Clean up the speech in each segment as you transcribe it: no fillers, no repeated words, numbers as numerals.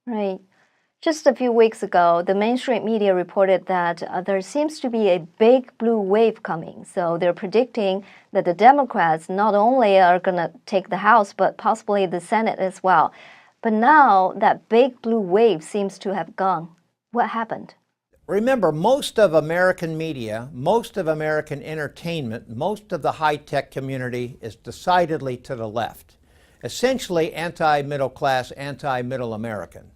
Right. Just a few weeks ago, the mainstream media reported that there seems to be a big blue wave coming. So they're predicting that the Democrats not only are going to take the House, but possibly the Senate as well. But now that big blue wave seems to have gone. What happened? Remember, most of American media, most of American entertainment, most of the high-tech community is decidedly to the left, essentially anti-middle class, anti-middle American.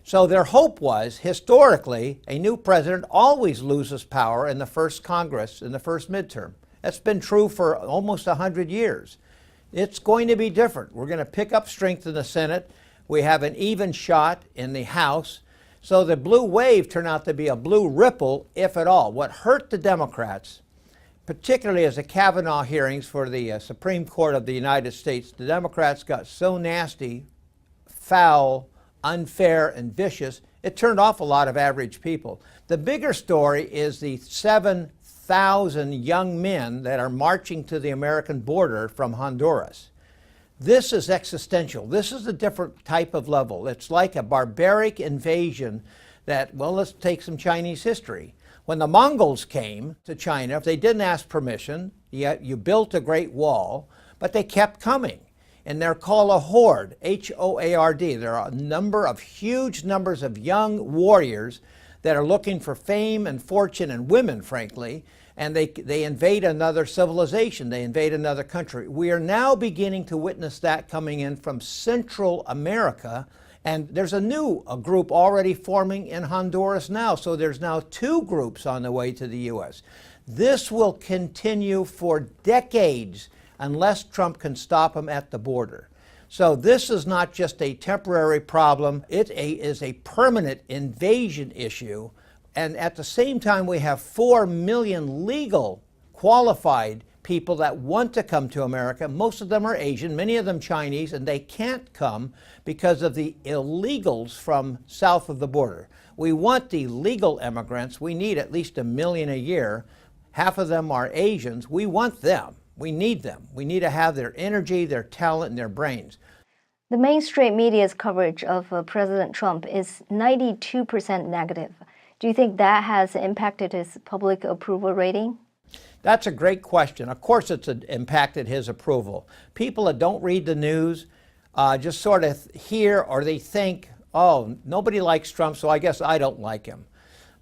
So their hope was, historically, a new president always loses power in the first Congress, in the first midterm. That's been true for almost 100 years. It's going to be different. We're going to pick up strength in the Senate. We have an even shot in the House. So the blue wave turned out to be a blue ripple, if at all. What hurt the Democrats, particularly as the Kavanaugh hearings for the Supreme Court of the United States, the Democrats got so nasty, foul, unfair, and vicious, it turned off a lot of average people. The bigger story is the 7,000 young men that are marching to the American border from Honduras. This is existential. This is a different type of level. It's like a barbaric invasion that, well, let's take some Chinese history. When the Mongols came to China, if they didn't ask permission, yet you built a great wall, but they kept coming. And they're called a horde, H-O-A-R-D. There are huge numbers of young warriors that are looking for fame and fortune and women, frankly, and they invade another civilization. They invade another country. We are now beginning to witness that coming in from Central America, and there's a group already forming in Honduras now. So there's now two groups on the way to the U.S. This will continue for decades unless Trump can stop them at the border. So this is not just a temporary problem. It is a permanent invasion issue. And at the same time, we have 4 million legal, qualified people that want to come to America. Most of them are Asian, many of them Chinese, and they can't come because of the illegals from south of the border. We want the legal immigrants. We need at least 1 million a year. Half of them are Asians. We want them. We need them. We need to have their energy, their talent, and their brains. The mainstream media's coverage of President Trump is 92% negative. Do you think that has impacted his public approval rating? That's a great question. Of course it's impacted his approval. People that don't read the news just sort of hear or they think, oh, nobody likes Trump, so I guess I don't like him.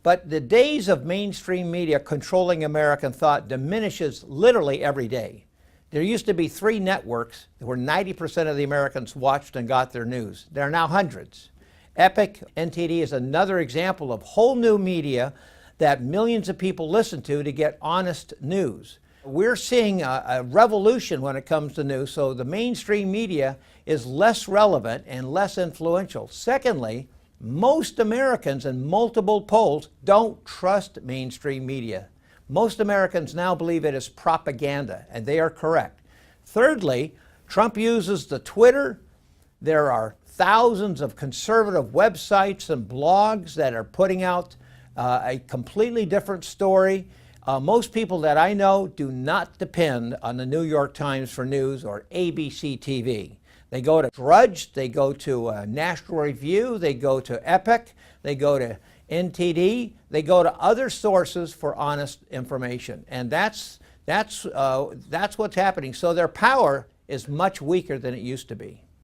But the days of mainstream media controlling American thought diminishes literally every day. There used to be 3 networks where 90% of the Americans watched and got their news. There are now hundreds. Epic NTD is another example of whole new media that millions of people listen to get honest news. We're seeing a revolution when it comes to news, so the mainstream media is less relevant and less influential. Secondly, most Americans in multiple polls don't trust mainstream media. Most Americans now believe it is propaganda, and they are correct. Thirdly, Trump uses the Twitter. There are thousands of conservative websites and blogs that are putting out a completely different story. Most people that I know do not depend on the New York Times for news or ABC TV. They go to Drudge, they go to National Review, they go to Epic, they go to NTD, they go to other sources for honest information. And that's what's happening. So their power is much weaker than it used to be.